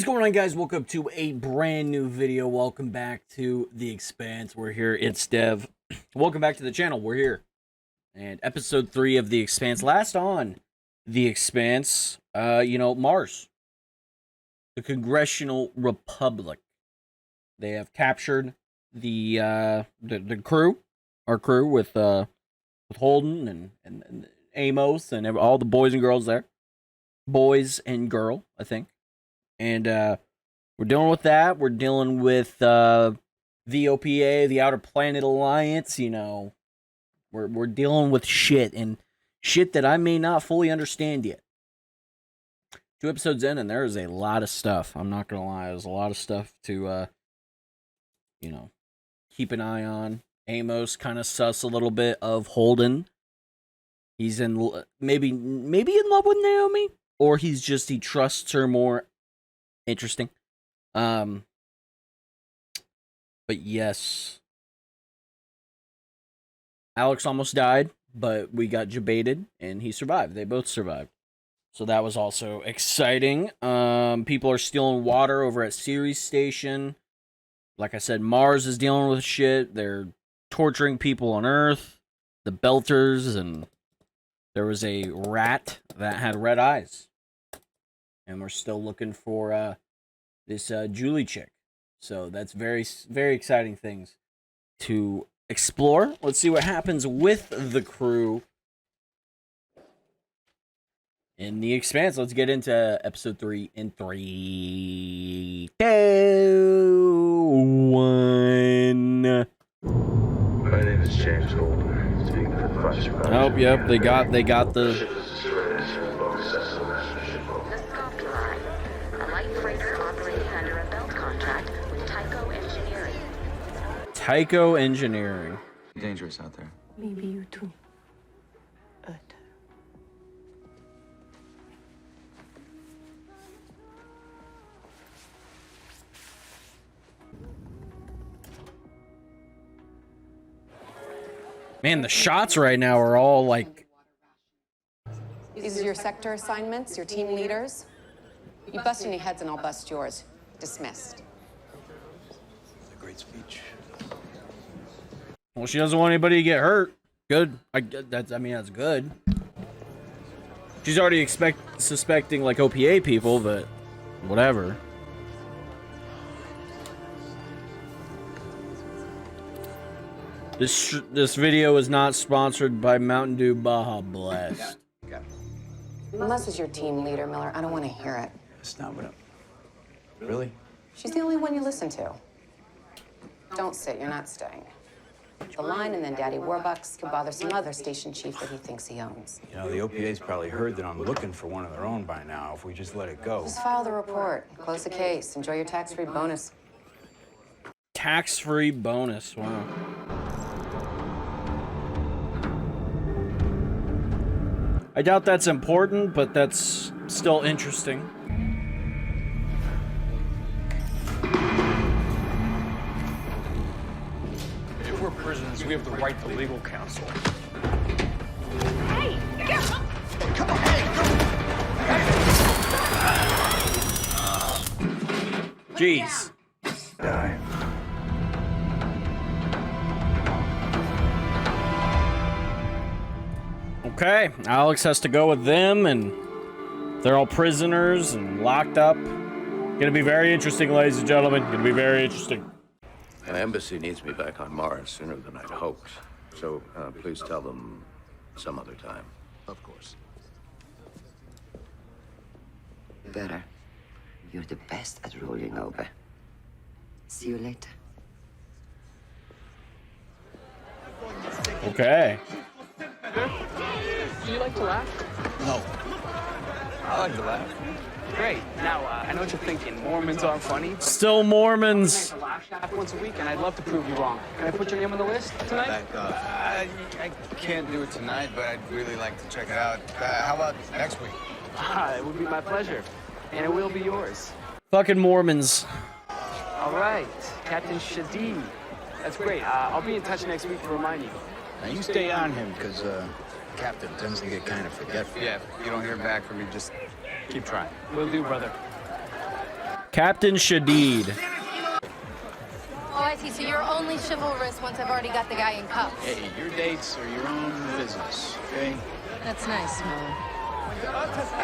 going on, guys? Welcome to a brand new video. Welcome back to The Expanse. We're here. It's Dev. Welcome back to the channel. We're here. And episode 3 of The Expanse. Last on The Expanse, Mars. The Congressional Republic. They have captured the crew. Our crew with Holden and Amos and all the boys and girls there. Boys and girl, I think. And we're dealing with that. We're dealing with the OPA, the Outer Planet Alliance. You know, we're dealing with shit and shit that I may not fully understand yet. 2 episodes in, and there is a lot of stuff. I'm not gonna lie, there's a lot of stuff to keep an eye on. Amos kind of sus a little bit of Holden. He's maybe in love with Naomi, or he trusts her more. Interesting. But yes. Alex almost died, but we got jebaited and he survived. They both survived. So that was also exciting. People are stealing water over at Ceres Station. Like I said, Mars is dealing with shit. They're torturing people on Earth. The Belters, and there was a rat that had red eyes. And we're still looking for this Julie chick. So that's very, very exciting things to explore. Let's see what happens with the crew in The Expanse. Let's get into episode 3 in 3, 2, 1. My name is James Holden. Speaking for the Vice President. Oh, yep, they got the... Tycho Engineering. Dangerous out there. Maybe you too. But man, the shots right now are all like... These are your sector assignments, your team leaders. You bust any heads and I'll bust yours. Dismissed. A great speech. Well, she doesn't want anybody to get hurt. Good. That's good. She's already suspecting like OPA people, but whatever. This video is not sponsored by Mountain Dew Baja Blast. Unless is your team leader, Miller. I don't want to hear it. That's not what I'm... Really? She's the only one you listen to. Don't sit. You're not staying. The line and then Daddy Warbucks could bother some other station chief that he thinks he owns. You know, the OPA's probably heard that I'm looking for one of their own by now, if we just let it go. Just file the report. Close the case. Enjoy your tax-free bonus. Tax-free bonus. Wow. I doubt that's important, but that's still interesting. If we're prisoners, we have the right to legal counsel. Hey, get up! Come on, hey, Jeez. Die. Okay, Alex has to go with them, and they're all prisoners and locked up. Gonna be very interesting, ladies and gentlemen. Gonna be very interesting. An embassy needs me back on Mars sooner than I'd hoped. So please tell them some other time. Of course. better. You're the best at rolling over. See you later. Okay. Do you like to laugh? No. I like to laugh. Great. Now, I know what you're thinking. Mormons aren't funny. Still Mormons. I laugh shack once a week, and I'd love to prove you wrong. Can I put your name on the list tonight? I can't do it tonight, but I'd really like to check it out. How about next week? It would be my pleasure. And it will be yours. Fucking Mormons. All right. Captain Shadid. That's great. I'll be in touch next week to remind you. Now, you stay on him, because Captain tends to get kind of forgetful. Yeah, if you don't hear back from me, just keep trying. Will do, brother. Captain Shadid. Oh, I see. So you're only chivalrous once I've already got the guy in cuffs. Hey, your dates are your own business, okay? That's nice, Mo. All right, that's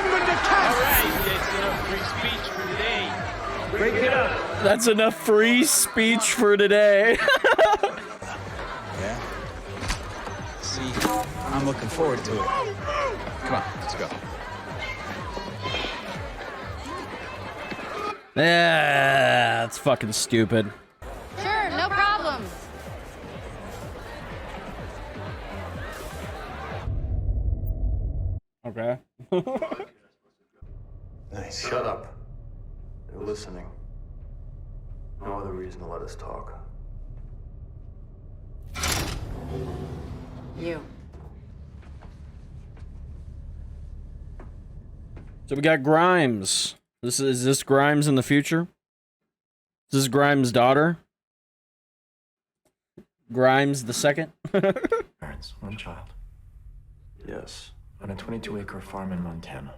enough free speech for today. Break it up. That's enough free speech for today. Yeah? See, I'm looking forward to it. Come on, let's go. Yeah, that's fucking stupid. Sure, no problem. Okay. Nice. Shut up. They're listening. No other reason to let us talk. You. So we got Grimes. Is this Grimes in the future? Is this Grimes' daughter? Grimes the second? Parents, one child. Yes. On a 22-acre farm in Montana.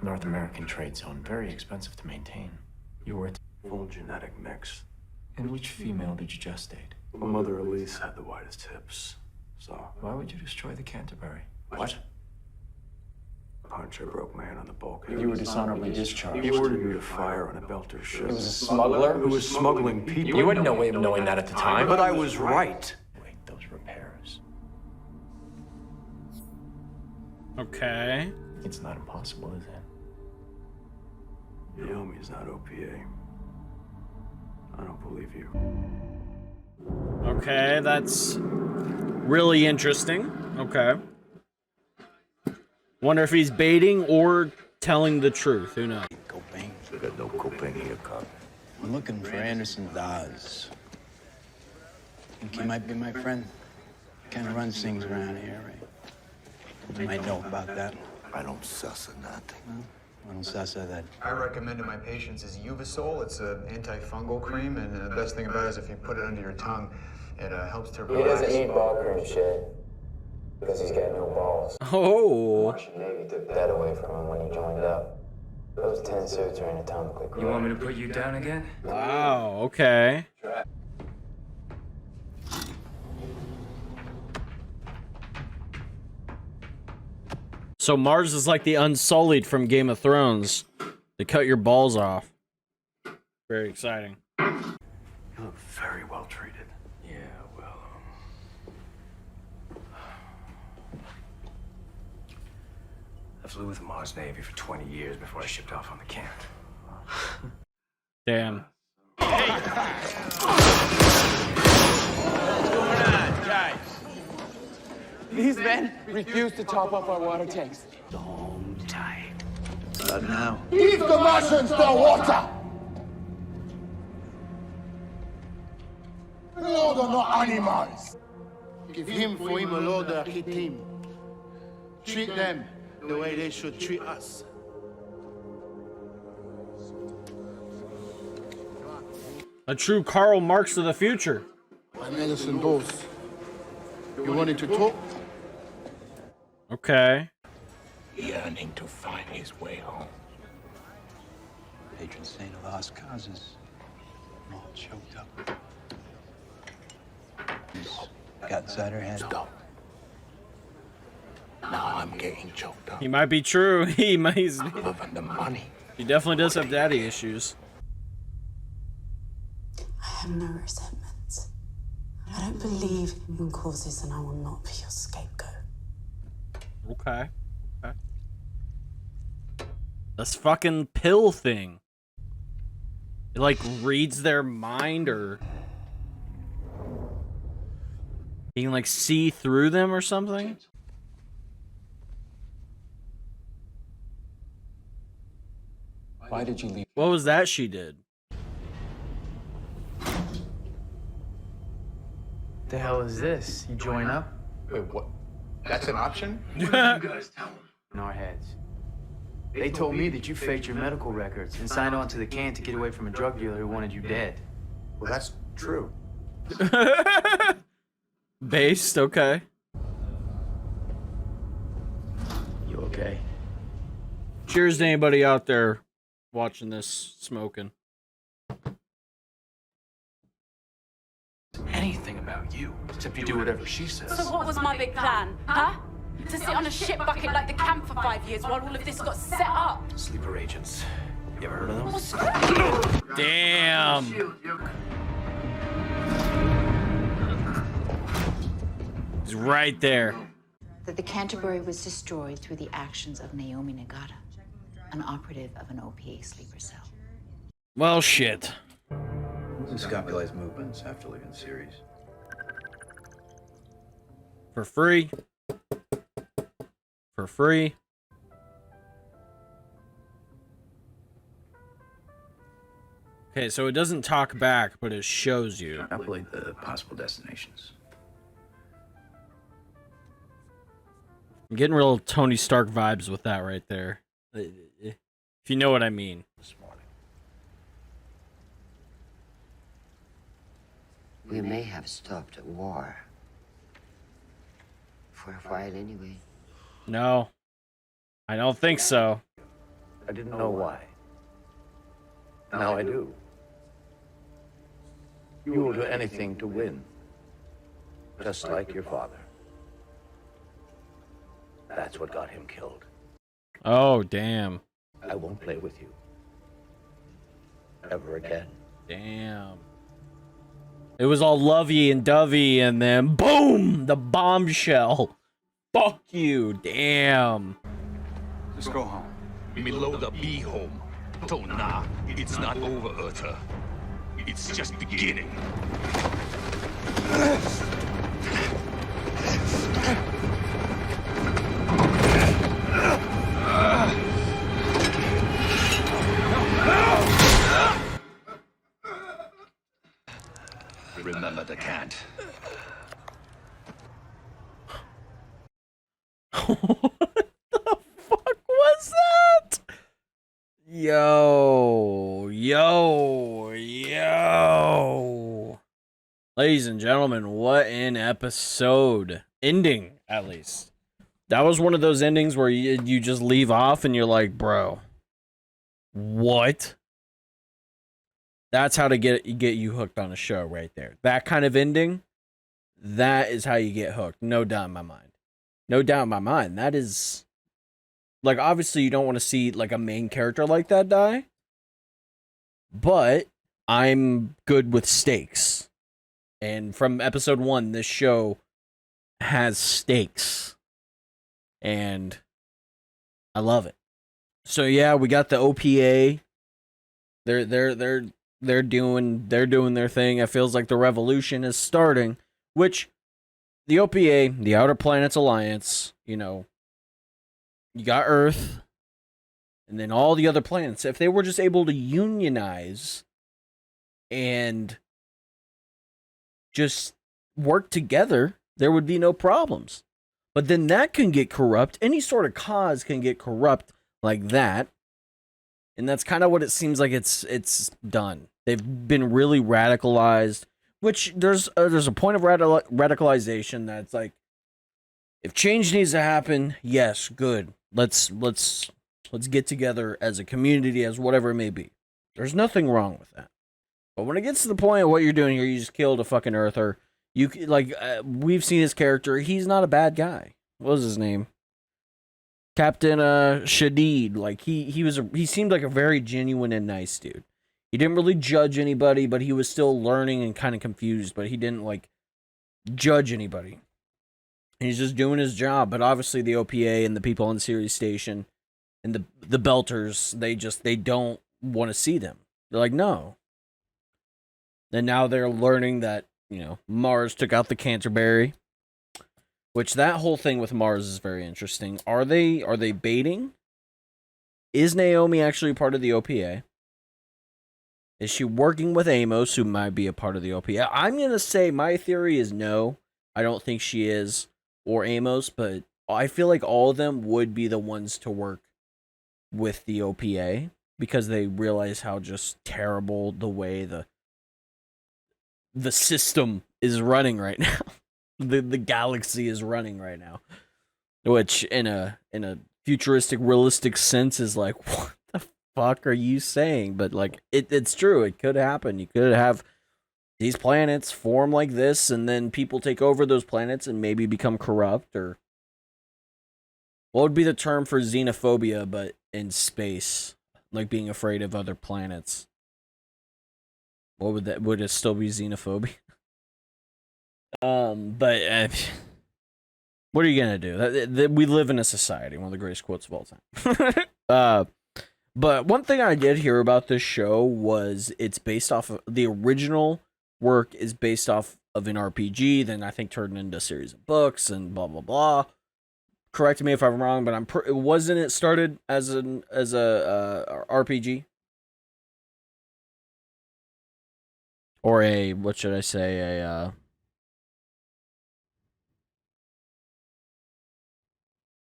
North American trade zone, very expensive to maintain. You were Full genetic mix. And which female did you gestate? My mother Elise had the widest hips. So, Why would you destroy the Canterbury? what? Punch I broke my hand on the bulkhead. You were dishonorably discharged. He ordered me to fire on a Belter ship. He was a smuggler? Who was smuggling people. You had no way of knowing that at the time. But I was right. Wait, those repairs. Okay. It's not impossible, is it? Naomi's not OPA. I don't believe you. Okay, that's really interesting. Okay. Wonder if he's baiting or telling the truth. Who knows? Copain. We got no coping here, cop. I'm looking for Anderson Dawes. Think he might be my friend? Kind of runs things around here, right? You might know about that. I don't suss at nothing. Well, I don't suss at that. I recommend to my patients is Uvasol. It's an antifungal cream, and the best thing about it is if you put it under your tongue, it helps to relax. He doesn't eat ball cream shit because he's got no balls. Oh. Russian Navy took that away from him when he joined up. Those 10 suits are anatomically correct. You want me to put you down again? Wow, okay. So Mars is like the Unsullied from Game of Thrones. They cut your balls off. Very exciting. You look very well treated. Yeah, well, I flew with the Mars Navy for 20 years before I shipped off on the Cant. Damn. These men refuse to top up our water tanks. Don't tight. Not now. Give the Martians their water! Lord are not animals. Give him for him a Lord hit him. Treat them the way they should treat us. A true Karl Marx of the future. My medicine dose. You wanted to talk? Okay. Yearning to find his way home. Patron saint of lost causes. I'm all choked up. Got inside her head. Stop. Now I'm getting choked up. He might be true. He Loving the money. He definitely does have daddy issues. I have no resentments. I don't believe in causes, and I will not be your scapegoat. Okay. Okay. This fucking pill thing. It like reads their mind, or you can like see through them or something. Why did you leave? What was that she did? The hell is this? You join up? Wait, what? That's an option? What did you guys tell them? In our heads. They told me that you faked your medical records and signed on to the Cant to get away from a drug dealer who wanted you dead. Well, that's true. Based, okay. You okay? Cheers to anybody out there watching this smoking. Anything about you, except you do whatever she says. So what was my big plan, huh? To sit on a shit bucket like the camp for 5 years while all of this got set up? Sleeper agents. You ever heard of them? Damn. He's right there. That the Canterbury was destroyed through the actions of Naomi Nagata, an operative of an OPA sleeper cell. Well, shit. Scopulized movements after leaving series. For free. For free. Okay, so it doesn't talk back, but it shows you. Calculate the possible destinations. I'm getting real Tony Stark vibes with that right there. If you know what I mean. We may have stopped a war. For a while, anyway. No. I don't think so. I didn't know why. Now I do. You will do anything to win. Just like your father. That's what got him killed. Oh, damn. I won't play with you. Ever again. Damn. It was all lovey and dovey, and then boom! The bombshell. Fuck you. Damn. Just go home. Below the be home. So nah, it's not over, Earther. It's just beginning. Remember the Cant. What the fuck was that? Yo. Ladies and gentlemen, what an episode. Ending, at least. That was one of those endings where you just leave off and you're like, bro, what? That's how to get you hooked on a show right there. That kind of ending, that is how you get hooked. No doubt in my mind. No doubt in my mind. That is... Like, obviously, you don't want to see, like, a main character like that die. But I'm good with stakes. And from episode 1, this show has stakes. And I love it. So, yeah, we got the OPA. They're doing their thing. It feels like the revolution is starting. Which, the OPA, the Outer Planets Alliance, you know... You got Earth, and then all the other planets. If they were just able to unionize and just work together, there would be no problems. But then that can get corrupt. Any sort of cause can get corrupt like that. And that's kind of what it seems like it's done. They've been really radicalized, which there's a point of radicalization that's like, if change needs to happen, yes, good. Let's get together as a community, as whatever it may be. There's nothing wrong with that. But when it gets to the point of what you're doing here, you just killed a fucking Earther. You like we've seen his character. He's not a bad guy. What was his name? Captain Shadid. Like he seemed like a very genuine and nice dude. He didn't really judge anybody, but he was still learning and kind of confused. But he didn't like judge anybody. He's just doing his job, but obviously the OPA and the people on Sirius Station and the Belters, they don't want to see them. They're like, no. And now they're learning that, you know, Mars took out the Canterbury, which that whole thing with Mars is very interesting. Are they baiting? Is Naomi actually part of the OPA? Is she working with Amos, who might be a part of the OPA? I'm going to say my theory is no. I don't think she is. Or Amos, but I feel like all of them would be the ones to work with the OPA because they realize how just terrible the way the system is running right now. the galaxy is running right now. Which in a futuristic, realistic sense is like, what the fuck are you saying? But like, it's true. It could happen. You could have these planets form like this, and then people take over those planets and maybe become corrupt, or what would be the term for xenophobia, but in space, like being afraid of other planets? What would that? Would it still be xenophobia? But what are you gonna do? We live in a society. One of the greatest quotes of all time. But one thing I did hear about this show was it's based off of the original work is based off of an RPG. Then I think turned into a series of books and blah blah blah. Correct me if I'm wrong, but wasn't it started as a RPG or a, what should I say, a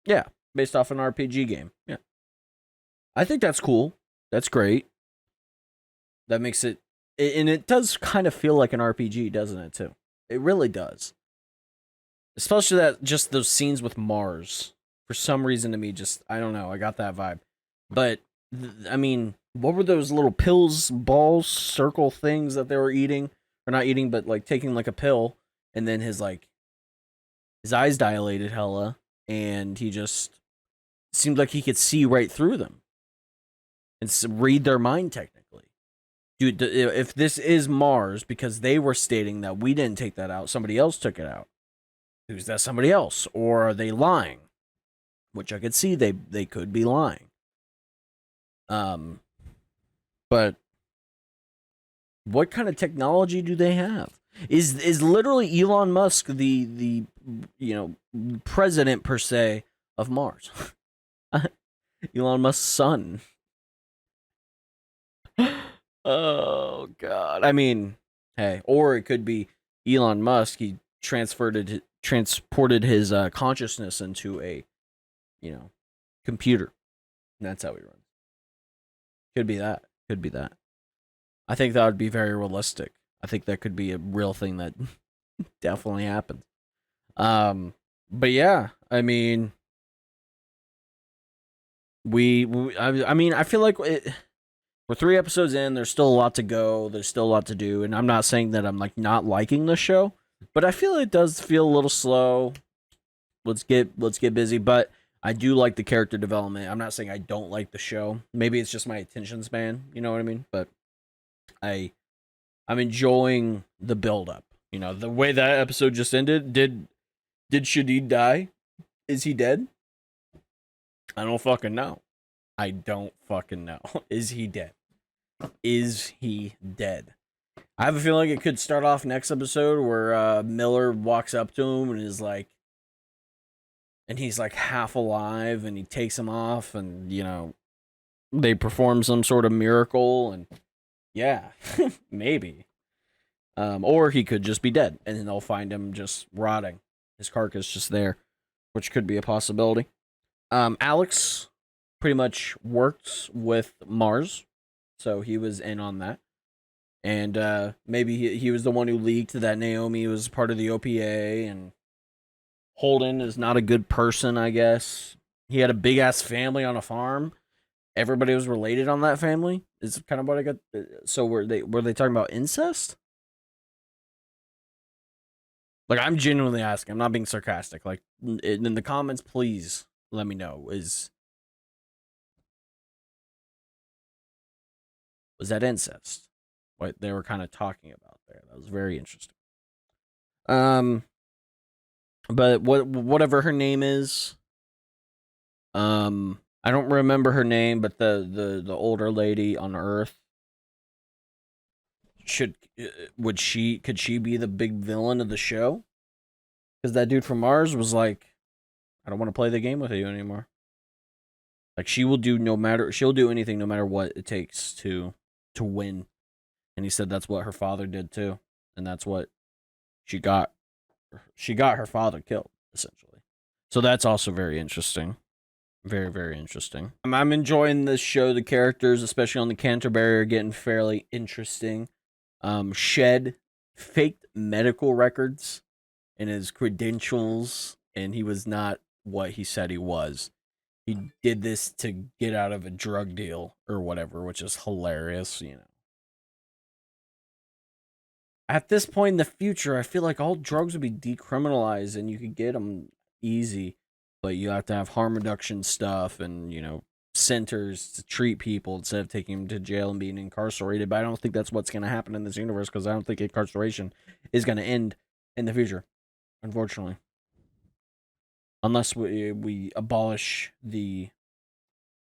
yeah, based off an RPG game. Yeah. I think that's cool. That's great. That makes it, and it does kind of feel like an RPG, doesn't it, too? It really does. Especially that, just those scenes with Mars. For some reason to me, just, I don't know, I got that vibe. But, I mean, what were those little pills, balls, circle things that they were eating? Or not eating, but like taking like a pill, and then his eyes dilated hella, and he just seemed like he could see right through them. And read their mind, technically. Dude, if this is Mars, because they were stating that we didn't take that out, somebody else took it out. Who's that somebody else? Or are they lying? Which I could see they could be lying. But what kind of technology do they have? Is literally Elon Musk the president per se of Mars? Elon Musk's son. Oh god. I mean, hey, or it could be Elon Musk. He transported his consciousness into a, computer. And that's how he runs. Could be that. Could be that. I think that would be very realistic. I think that could be a real thing that definitely happens. But yeah, I mean, I mean, I feel like we're 3 episodes in. There's still a lot to go. There's still a lot to do, and I'm not saying that I'm like not liking the show, but I feel it does feel a little slow. Let's get busy, but I do like the character development. I'm not saying I don't like the show. Maybe it's just my attention span. You know what I mean? But I'm enjoying the build up. The way that episode just ended. Did Shadid die? Is he dead? I don't fucking know. I don't fucking know. Is he dead? Is he dead? I have a feeling it could start off next episode where Miller walks up to him and is like, and he's like half alive, and he takes him off, and they perform some sort of miracle, and yeah, maybe. Or he could just be dead, and then they'll find him just rotting, his carcass just there, which could be a possibility. Alex pretty much worked with Mars, so he was in on that. And maybe he was the one who leaked that Naomi was part of the OPA, and Holden is not a good person, I guess. He had a big-ass family on a farm. Everybody was related on that family, is kind of what I got. So were they talking about incest? Like, I'm genuinely asking. I'm not being sarcastic. Like, in the comments, please let me know. Was that incest? What they were kind of talking about there. That was very interesting. But whatever her name is, I don't remember her name, but the older lady on Earth, could she be the big villain of the show? Because that dude from Mars was like, I don't want to play the game with you anymore. Like, she'll do anything no matter what it takes to win. And he said that's what her father did too, and that's what she got her father killed, essentially. So that's also very interesting. Very, very interesting. I'm enjoying this show. The characters, especially on the Canterbury, are getting fairly interesting. Shed faked medical records and his credentials, and he was not what he said he was. he did this to get out of a drug deal or whatever, which is hilarious, you know. At this point in the future, I feel like all drugs would be decriminalized and you could get them easy, but you have to have harm reduction stuff and, you know, centers to treat people instead of taking them to jail and being incarcerated. But I don't think that's what's going to happen in this universe because I don't think incarceration is going to end in the future, unfortunately. Unless we abolish the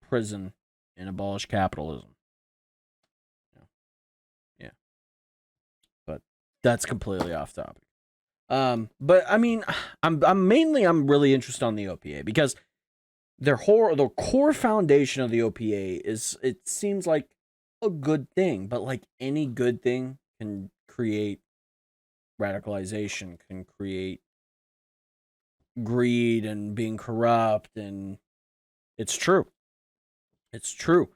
prison and abolish capitalism. Yeah. But that's completely off topic. But I mean, I'm really interested on the OPA because the core foundation of the OPA is, it seems like a good thing, but like any good thing can create radicalization, can create greed and being corrupt, and it's true. It's true.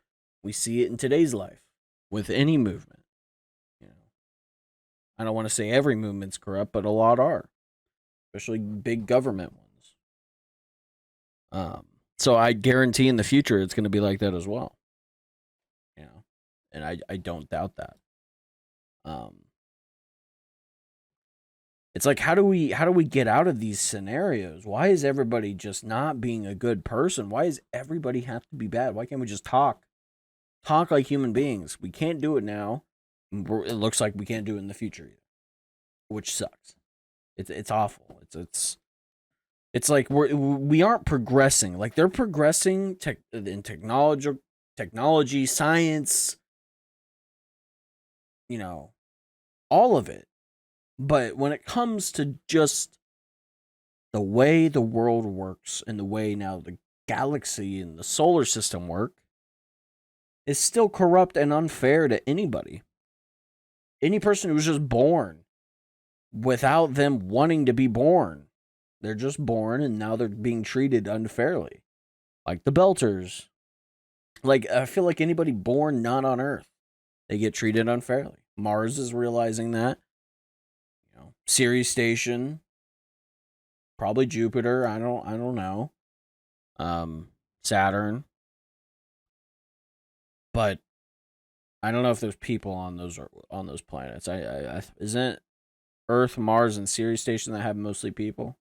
We see it in today's life with any movement. You know, I don't want to say every movement's corrupt, but a lot are, especially big government ones. So I guarantee in the future it's going to be like that as well. You know, and I don't doubt that. It's like, how do we get out of these scenarios? Why is everybody just not being a good person? Why does everybody have to be bad? Why can't we just talk like human beings? We can't do it now. It looks like we can't do it in the future either, which sucks. It's awful. It's like we aren't progressing. Like they're progressing in technology, science, you know, all of it. But when it comes to just the way the world works and the way now the galaxy and the solar system work, is still corrupt and unfair to anybody. Any person who's just born without them wanting to be born. They're just born and now they're being treated unfairly. Like the Belters. Like, I feel like anybody born not on Earth, they get treated unfairly. Mars is realizing that. You know, Ceres Station, probably Jupiter, I don't know. Saturn. But I don't know if there's people on those planets. I isn't Earth, Mars, and Ceres Station that have mostly people?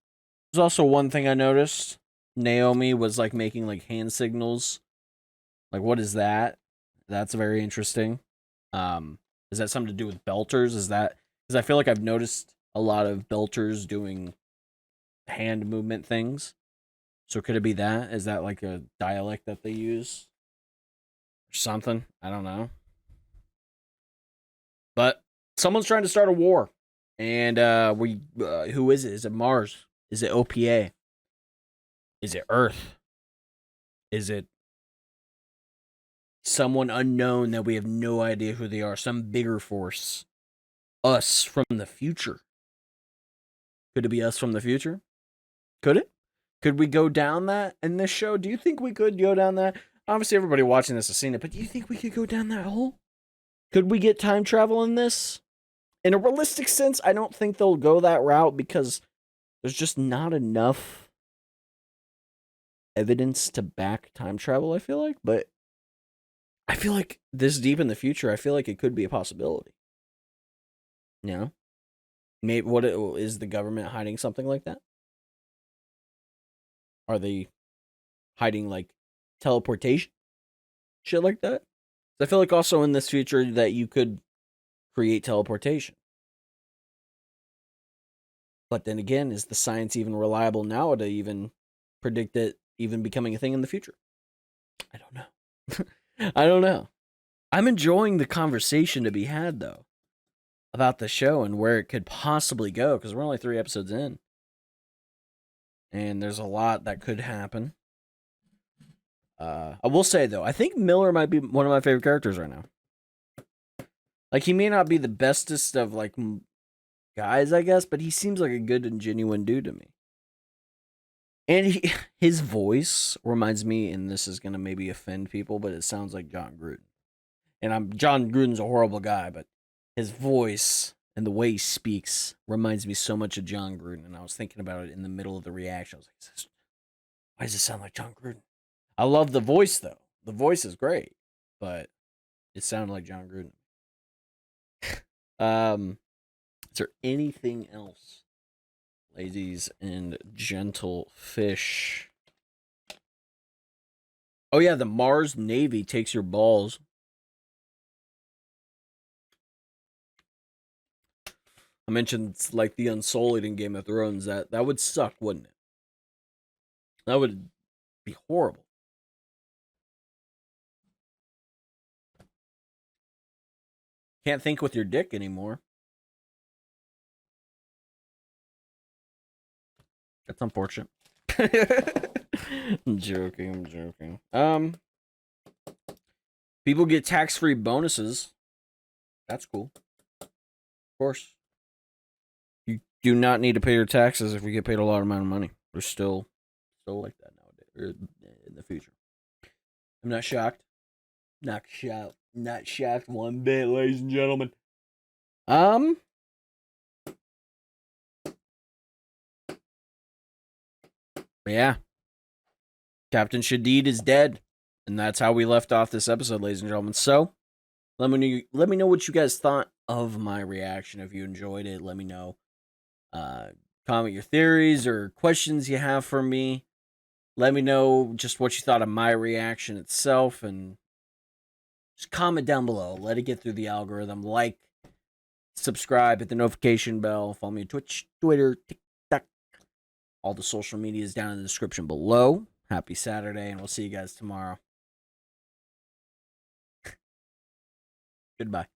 There's also one thing I noticed. Naomi was like making like hand signals. Like, what is that? That's very interesting. Is that something to do with Belters? Is that, because I feel like I've noticed a lot of Belters doing hand movement things. So could it be that? Is that like a dialect that they use? Or something? I don't know. But someone's trying to start a war. And who is it? Is it Mars? Is it OPA? Is it Earth? Is it someone unknown that we have no idea who they are? Some bigger force. Us from the future. Could it be us from the future? Could it? Could we go down that in this show? Do you think we could go down that? Obviously, everybody watching this has seen it, but do you think we could go down that hole? Could we get time travel in this? In a realistic sense, I don't think they'll go that route because there's just not enough evidence to back time travel, I feel like. But I feel like this deep in the future, I feel like it could be a possibility. You know? Maybe is the government hiding something like that? Are they hiding like teleportation? Shit like that? I feel like also in this future that you could create teleportation. But then again, is the science even reliable now to even predict it even becoming a thing in the future? I don't know. I don't know. I'm enjoying the conversation to be had, though, about the show and where it could possibly go, because we're only 3 episodes in. And there's a lot that could happen. I will say, though, I think Miller might be one of my favorite characters right now. Like, he may not be the bestest of, like, guys, I guess, but he seems like a good and genuine dude to me. And his voice reminds me, and this is going to maybe offend people, but it sounds like John Gruden. And John Gruden's a horrible guy, but his voice and the way he speaks reminds me so much of John Gruden. And I was thinking about it in the middle of the reaction. I was like, why does it sound like John Gruden? I love the voice though. The voice is great, but it sounded like John Gruden. Is there anything else? Ladies and gentle fish. Oh yeah, the Mars Navy takes your balls. I mentioned it's like the Unsullied in Game of Thrones. That would suck, wouldn't it? That would be horrible. Can't think with your dick anymore. That's unfortunate. I'm joking. People get tax-free bonuses. That's cool. Of course. You do not need to pay your taxes if you get paid a lot amount of money. We're still like that nowadays, or in the future. I'm not shocked. Not shocked one bit, ladies and gentlemen. Yeah. Captain Shadid is dead. And that's how we left off this episode, ladies and gentlemen. So, let me know what you guys thought of my reaction. If you enjoyed it, let me know. Comment your theories or questions you have for me. Let me know just what you thought of my reaction itself, and just comment down below. Let it get through the algorithm. Like, subscribe, hit the notification bell. Follow me on Twitch, Twitter, TikTok. All the social media is down in the description below. Happy Saturday, and we'll see you guys tomorrow. Goodbye.